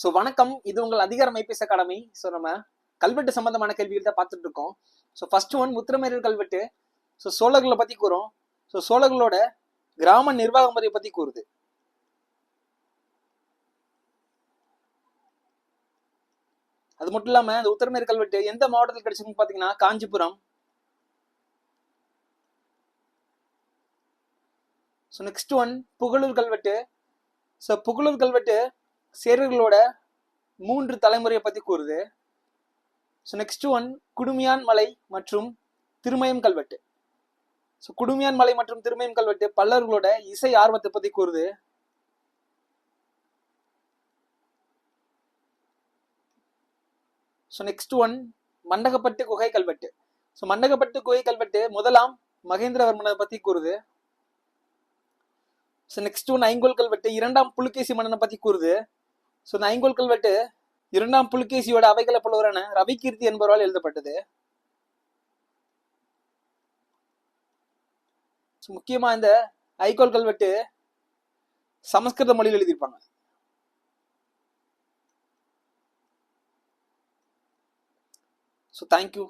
So வணக்கம், இது உங்கள் அதிகாரம் ஐபிஎஸ் அகாடமி. ஸோ நம்ம கல்வெட்டு சம்பந்தமான கேள்விகள் தான் பார்த்துட்டு இருக்கோம். ஸோ ஃபர்ஸ்ட் ஒன் முத்திரமேரர் கல்வெட்டு. ஸோ சோழர்களை பற்றி கூறும். ஸோ சோழர்களோட கிராம நிர்வாக முறையை பற்றி கூறுது. அது மட்டும் இல்லாமல் இந்த உத்திரமேரர் கல்வெட்டு எந்த மாவட்டத்தில் கிடைச்சிருக்குன்னு பார்த்தீங்கன்னா Kanchipuram. So next one Pugalur கல்வெட்டு. ஸோ புகழூர் கல்வெட்டு சேரர்களோட 3 தலைமுறையை பற்றி கூறுது. ஸோ நெக்ஸ்ட் ஒன் குடுமியான் மலை மற்றும் திருமயம் கல்வெட்டு. ஸோ குடுமியான் மலை மற்றும் திருமயம் கல்வெட்டு பல்லவர்களோட இசை ஆர்வத்தை பற்றி கூறுது. ஸோ நெக்ஸ்ட் ஒன் மண்டகப்பட்டு குகை கல்வெட்டு. ஸோ மண்டகப்பட்டு குகை கல்வெட்டு முதலாம் மகேந்திரவர்மனை பற்றி கூறுது. ஸோ நெக்ஸ்ட் ஒன் ஐங்கோல் கல்வெட்டு இரண்டாம் புலிகேசி மன்னனை பற்றி கூறுது. ஸோ இந்த ஐங்கோல் கல்வெட்டு இரண்டாம் புலிகேசியோட அவைகள புலவரான ரவிகீர்த்தி என்பவரால் எழுதப்பட்டது. முக்கியமா இந்த ஐங்கோல் கல்வெட்டு சமஸ்கிருத மொழியில் எழுதியிருப்பாங்க. So thank you.